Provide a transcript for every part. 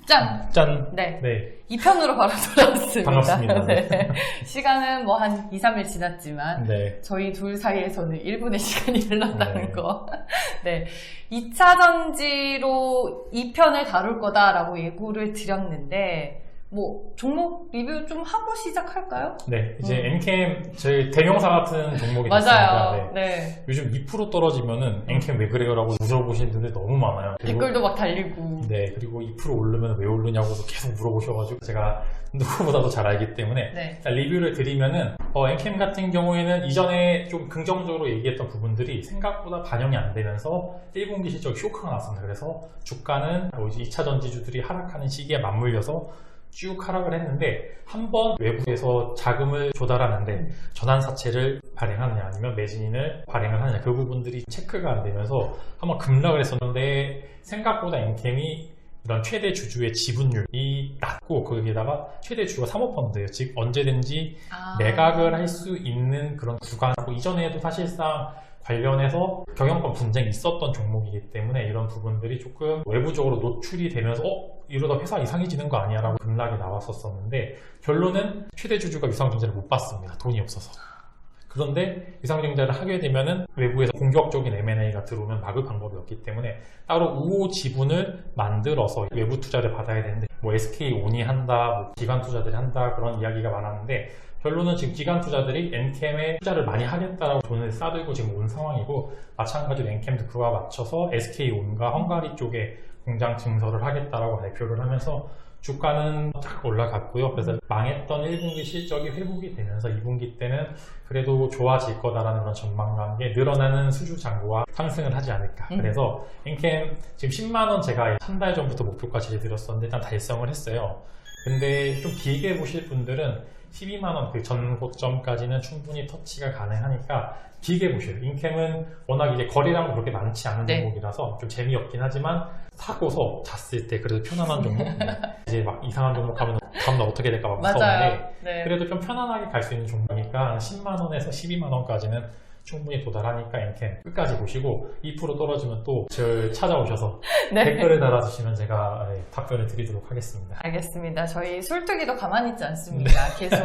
짠! 짠! 네. 네. 2편으로 바로 돌아왔습니다. 반갑습니다. 네. 시간은 뭐 한 2, 3일 지났지만 네. 저희 둘 사이에서는 1분의 시간이 흘렀다는 네. 거. 네. 2차 전지로 2편을 다룰 거다라고 예고를 드렸는데 뭐 종목 리뷰 좀 하고 시작할까요? 네. 이제 엔캠 저희 대명사 같은 종목이 됐습니다. 맞아요. 네. 요즘 2% 떨어지면은 엔캠 왜 그래요? 라고 물어보시는 분들 너무 많아요. 그리고, 댓글도 막 달리고. 네. 그리고 2% 오르면 왜 오르냐고도 계속 물어보셔가지고 제가 누구보다도 잘 알기 때문에 네. 일단 리뷰를 드리면은 엔캠 같은 경우에는 이전에 좀 긍정적으로 얘기했던 부분들이 생각보다 반영이 안 되면서 1분기 실적 쇼크가 났습니다. 그래서 주가는 2차 전지주들이 하락하는 시기에 맞물려서 쭉 하락을 했는데 한번 외부에서 자금을 조달하는데 전환사채를 발행하느냐 아니면 매진인을 발행을 하느냐 그 부분들이 체크가 안 되면서 한번 급락을 했었는데 생각보다 엔캠이 이런 최대 주주의 지분율이 낮고 거기에다가 최대 주주가 사모펀드예요. 즉 언제든지 매각을 할 수 있는 그런 구간이고 이전에도 사실상 관련해서 경영권 분쟁이 있었던 종목이기 때문에 이런 부분들이 조금 외부적으로 노출이 되면서 이러다 회사 이상해지는 거 아니야 라고 급락이 나왔었는데 결론은 최대 주주가 유상증자를 못 받습니다. 돈이 없어서. 그런데 유상증자를 하게 되면은 외부에서 공격적인 M&A가 들어오면 막을 방법이 없기 때문에 따로 우호 지분을 만들어서 외부 투자를 받아야 되는데 뭐 SK온이 한다, 뭐 기관 투자들이 한다 그런 이야기가 많았는데 결론은 지금 기관 투자들이 엔캠에 투자를 많이 하겠다라고 돈을 싸들고 지금 온 상황이고 마찬가지로 엔캠도 그와 맞춰서 SK온과 헝가리 쪽에 공장 증설을 하겠다라고 발표를 하면서 주가는 딱 올라갔고요. 그래서 망했던 1분기 실적이 회복이 되면서 2분기 때는 그래도 좋아질 거다라는 그런 전망감에 늘어나는 수주 잔고와 상승을 하지 않을까. 그래서 엔캠 지금 10만원 제가 한 달 전부터 목표까지 드렸었는데 일단 달성을 했어요. 근데 좀 길게 보실 분들은 12만원 그 전고점까지는 충분히 터치가 가능하니까 길게 보셔요. 인캠은 워낙 이제 거래량도 그렇게 많지 않은 종목이라서 좀 재미없긴 하지만 사고서 잤을 때 그래도 편안한 종목 이제 막 이상한 종목 하면 다음날 어떻게 될까 막 무서운데 네. 그래도 좀 편안하게 갈 수 있는 종목이니까 10만원에서 12만원까지는 충분히 도달하니까 엔캠 끝까지 보시고 2% 떨어지면 또 저를 찾아오셔서 네. 댓글을 달아주시면 제가 답변을 드리도록 하겠습니다. 알겠습니다. 저희 술뚜기도 가만히 있지 않습니다. 계속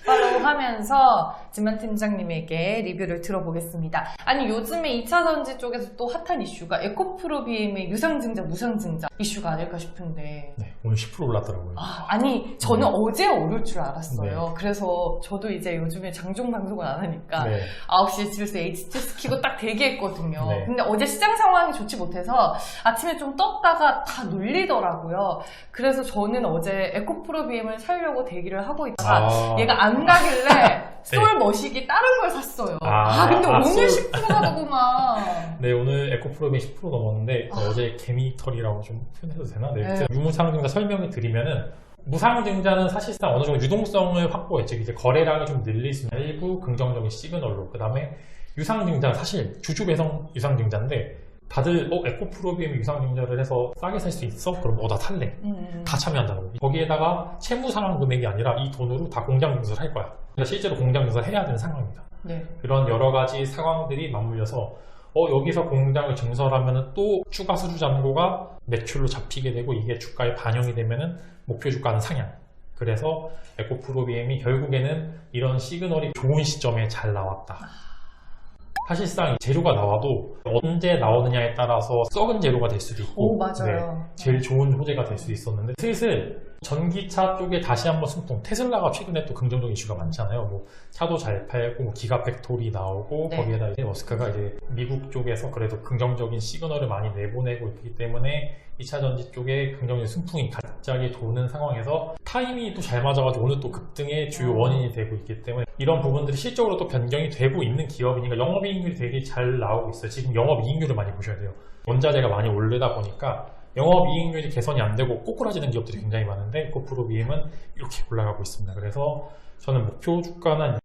팔로우하면서 진만 팀장님에게 리뷰를 들어보겠습니다. 아니 요즘에 2차 전지 쪽에서 또 핫한 이슈가 에코프로비엠의 유상증자, 무상증자 이슈가 아닐까 싶은데 네, 오늘 10% 올랐더라고요. 아니 저는 어제 오를 줄 알았어요. 네. 그래서 저도 이제 요즘에 장종 방송을 안 하니까 네. 9시에 집에서 HTS 키고 딱 대기했거든요. 네. 근데 어제 시장 상황이 좋지 못해서 아침에 좀 떴다가 다 눌리더라고요. 그래서 저는 어제 에코프로비엠을 사려고 대기를 하고 있다가 얘가 안 가길래 솔 머시기 다른 걸 샀어요. 근데 오늘 10%가 넘구만. 네, 오늘 에코프로비엠 10% 넘었는데 어제 개미털이라고 좀 표현해도 되나? 네. 유무상증자 설명을 드리면은 무상증자는 사실상 어느 정도 유동성을 확보했죠. 이제 거래량이 좀 늘릴 수 있는 일부 긍정적인 시그널로. 그 다음에 유상증자, 사실 주주 배송 유상증자인데 다들 에코프로비엠 유상증자를 해서 싸게 살 수 있어? 그럼 나 탈래. 다 참여한다고. 거기에다가 채무 상환 금액이 아니라 이 돈으로 다 공장 증설을 할 거야. 그러니까 실제로 공장 증설을 해야 되는 상황입니다. 네. 그런 여러 가지 상황들이 맞물려서 여기서 공장을 증설하면 또 추가 수주 잔고가 매출로 잡히게 되고 이게 주가에 반영이 되면은 목표 주가는 상향. 그래서 에코프로비엠이 결국에는 이런 시그널이 좋은 시점에 잘 나왔다. 사실상 재료가 나와도 언제 나오느냐에 따라서 썩은 재료가 될 수도 있고 맞아요. 제일 좋은 소재가 될 수도 있었는데 슬슬 전기차 쪽에 다시 한번 숨통. 테슬라가 최근에 또 긍정적인 이슈가 많잖아요. 뭐 차도 잘 팔고 뭐 기가 팩토리 나오고 거기에다 이제 머스크가 이제 미국 쪽에서 그래도 긍정적인 시그널을 많이 내보내고 있기 때문에 2차 전지 쪽에 긍정적인 순풍이 갑자기 도는 상황에서 타이밍이 또 잘 맞아가지고 오늘 또 급등의 주요 원인이 되고 있기 때문에 이런 부분들이 실적으로 또 변경이 되고 있는 기업이니까 영업이익률이 되게 잘 나오고 있어요. 지금 영업이익률을 많이 보셔야 돼요. 원자재가 많이 오르다 보니까 영업이익률이 개선이 안 되고 꼬꾸라지는 기업들이 굉장히 많은데 에코프로비엠은 이렇게 올라가고 있습니다. 그래서 저는 목표 주가는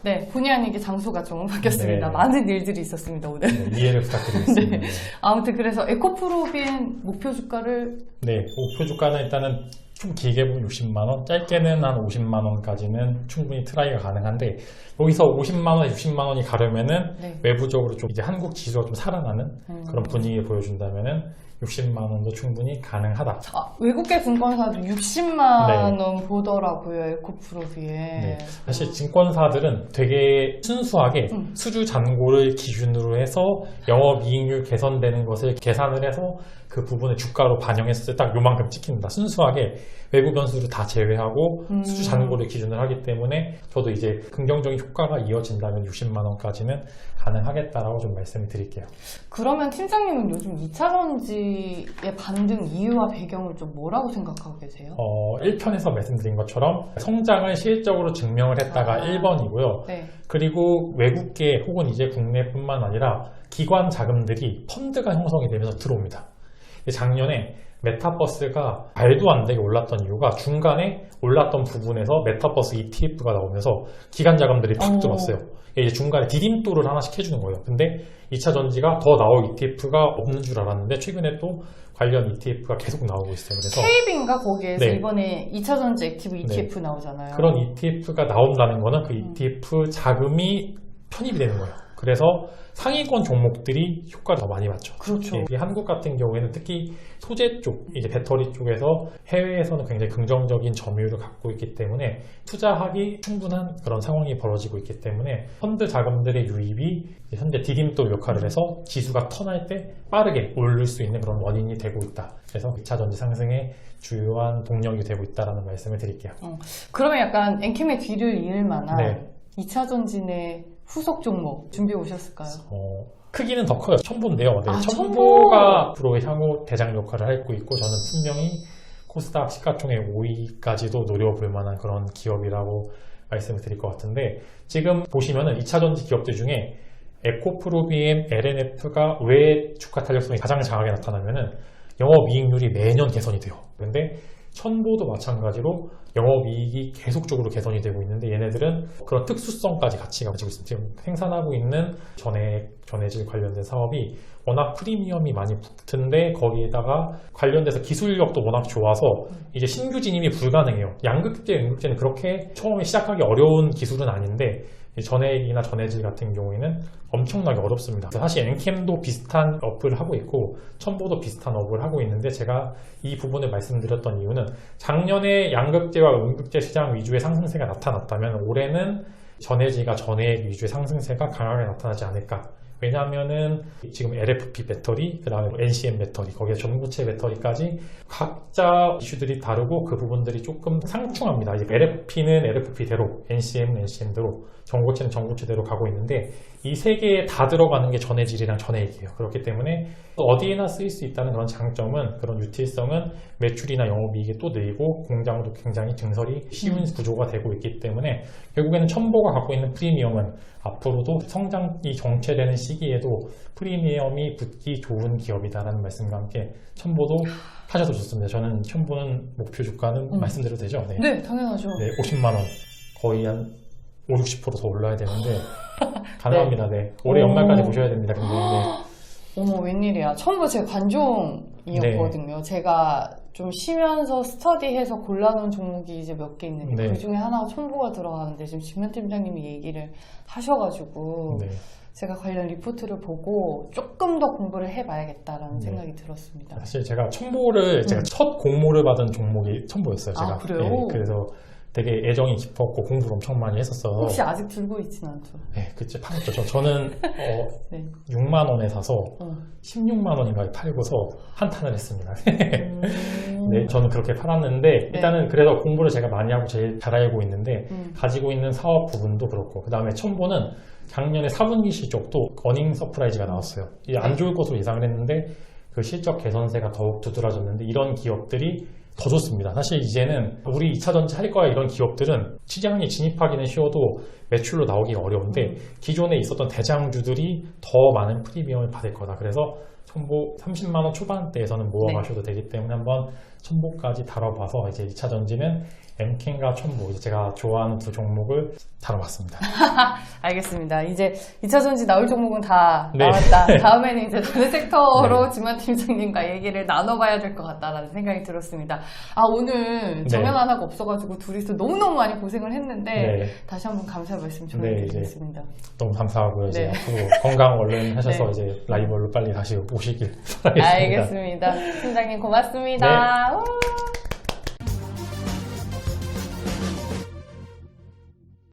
네, 본의 아니게 장소가 좀 바뀌었습니다. 네. 많은 일들이 있었습니다, 오늘. 네, 이해를 부탁드리겠습니다. 아무튼 그래서 에코프로비엠 목표 주가를 목표 주가는 일단은 좀 길게 보면 60만원, 짧게는 한 50만원까지는 충분히 트라이가 가능한데, 여기서 50만원, 60만원이 가려면은 네. 외부적으로 좀 이제 한국 지수가 좀 살아나는 그런 분위기를 보여준다면은 60만원도 충분히 가능하다. 외국계 증권사도 60만 원 보더라고요, 에코프로비에. 네. 사실 증권사들은 되게 순수하게 수주 잔고를 기준으로 해서 영업이익률 개선되는 것을 계산을 해서 그 부분을 주가로 반영했을 때 딱 요만큼 찍힙니다. 순수하게 외부 변수를 다 제외하고 수주 잔고를 기준으로 하기 때문에 저도 이제 긍정적인 효과가 이어진다면 60만 원까지는 가능하겠다라고 좀 말씀을 드릴게요. 그러면 팀장님은 요즘 2차전지의 반등 이유와 배경을 좀 뭐라고 생각하고 계세요? 1편에서 말씀드린 것처럼 성장을 실질적으로 증명을 했다가 1번이고요. 네. 그리고 외국계 혹은 이제 국내뿐만 아니라 기관 자금들이 펀드가 형성이 되면서 들어옵니다. 작년에 메타버스가 말도 안 되게 올랐던 이유가 중간에 올랐던 부분에서 메타버스 ETF가 나오면서 기관 자금들이 팍 들어왔어요. 이제 중간에 디딤돌을 하나씩 해주는 거예요. 근데 2차 전지가 더 나올 ETF가 없는 줄 알았는데 최근에 또 관련 ETF가 계속 나오고 있어요. 그래서 KB인가 거기에서 네. 이번에 2차전지 액티브 ETF 나오잖아요. 그런 ETF가 나온다는 거는 그 ETF 자금이 편입이 되는 거예요. 그래서 상위권 종목들이 효과를 더 많이 받죠. 그렇죠. 한국 같은 경우에는 특히 소재 쪽, 이제 배터리 쪽에서 해외에서는 굉장히 긍정적인 점유율을 갖고 있기 때문에 투자하기 충분한 그런 상황이 벌어지고 있기 때문에 펀드 자금들의 유입이 현재 디딤돌 역할을 해서 지수가 턴할 때 빠르게 오를 수 있는 그런 원인이 되고 있다. 그래서 2차 전지 상승의 주요한 동력이 되고 있다는 말씀을 드릴게요. 그러면 약간 엔캠의 뒤를 이을 만한 네. 2차전지의 후속 종목 준비해 오셨을까요? 크기는 더 커요. 첨보인데요. 네, 아, 첨보가 앞으로의 향후 대장 역할을 할 수 있고 저는 분명히 코스닥 시가총액 5위까지도 노려볼 만한 그런 기업이라고 말씀을 드릴 것 같은데 지금 보시면은 2차전지 기업들 중에 에코프로비엠, LNF가 왜 주가 탄력성이 가장 강하게 나타나면은 영업이익률이 매년 개선이 돼요. 그런데 첨보도 마찬가지로 영업이익이 계속적으로 개선이 되고 있는데 얘네들은 그런 특수성까지 같이 가지고 있습니다. 지금 생산하고 있는 전해질 관련된 사업이 워낙 프리미엄이 많이 붙은데 거기에다가 관련돼서 기술력도 워낙 좋아서 이제 신규 진입이 불가능해요. 양극재, 음극재는 그렇게 처음에 시작하기 어려운 기술은 아닌데 전해액이나 전해질 같은 경우에는 엄청나게 어렵습니다. 사실 엔캠도 비슷한 업을 하고 있고 첨보도 비슷한 업을 하고 있는데 제가 이 부분을 말씀드렸던 이유는 작년에 양극재와 음극재 시장 위주의 상승세가 나타났다면 올해는 전해질과 전해액 위주의 상승세가 강하게 나타나지 않을까. 왜냐하면은 지금 LFP 배터리, 그 다음에 NCM 배터리, 거기에 전고체 배터리까지 각자 이슈들이 다르고 그 부분들이 조금 상충합니다. 이제 LFP는 LFP대로, NCM은 NCM대로, 전고체는 전고체대로 가고 있는데 이 세 개에 다 들어가는 게 전해질이랑 전해액이에요. 그렇기 때문에 어디에나 쓰일 수 있다는 그런 장점은 그런 유틸성은 매출이나 영업이익이 또 늘고 공장도 굉장히 증설이 쉬운 구조가 되고 있기 때문에 결국에는 첨보가 갖고 있는 프리미엄은 앞으로도 성장이 정체되는 시기에도 프리미엄이 붙기 좋은 기업이다라는 말씀과 함께 첨보도 하셔도 좋습니다. 저는 첨보는 목표 주가는 말씀드려도 되죠? 네. 네, 당연하죠. 네, 50만 원 거의 한 5, 60% 더 올라야 되는데 가능합니다. 네. 올해 연말까지 보셔야 됩니다. 근데 어머, 웬일이야. 첨부 제 관종이었거든요. 제가 좀 쉬면서 스터디해서 골라놓은 종목이 이제 몇 개 있는데 그 중에 하나가 첨부가 들어가는데 지금 진면 팀장님이 얘기를 하셔가지고 제가 관련 리포트를 보고 조금 더 공부를 해봐야겠다라는 생각이 들었습니다. 사실 제가 첨보를 제가 첫 공모를 받은 종목이 첨보였어요. 제가. 아, 그래요? 네, 그래서 되게 애정이 깊었고 공부를 엄청 많이 했었어서 혹시 아직 들고 있진 않죠? 네, 그때 팔았죠. 저는 6만 원에 사서 16만 원인가에 팔고서 한탄을 했습니다. 네, 저는 그렇게 팔았는데 일단은 그래서 공부를 제가 많이 하고 제일 잘 알고 있는데 가지고 있는 사업 부분도 그렇고 그 다음에 첨보는 작년에 4분기 실적도 어닝 서프라이즈가 나왔어요. 이게 안 좋을 것으로 예상을 했는데 그 실적 개선세가 더욱 두드러졌는데 이런 기업들이 더 좋습니다. 사실 이제는 우리 2차전지 할 거야 이런 기업들은 시장에 진입하기는 쉬워도 매출로 나오기가 어려운데 기존에 있었던 대장주들이 더 많은 프리미엄을 받을 거다. 그래서 첨보 30만 원 초반대에서는 모아가셔도 되기 때문에 한번 첨보까지 다뤄봐서 이제 2차 전지는 엠켄과 첨보, 이제 제가 좋아하는 두 종목을 다뤄봤습니다. 알겠습니다. 이제 2차 전지 나올 종목은 다 네. 나왔다. 다음에는 이제 다른 섹터로 네. 지만 팀장님과 얘기를 나눠봐야 될 것 같다라는 생각이 들었습니다. 오늘 네. 정연 하나가 없어가지고 둘이서 너무너무 많이 고생을 했는데 네. 다시 한번 감사 말씀 네, 전해드리겠습니다. 너무 감사하고요. 이제 네. 앞으로 건강 얼른 하셔서 네. 이제 라이벌로 빨리 다시 오시길 바라겠습니다. 알겠습니다. 팀장님 고맙습니다. 우!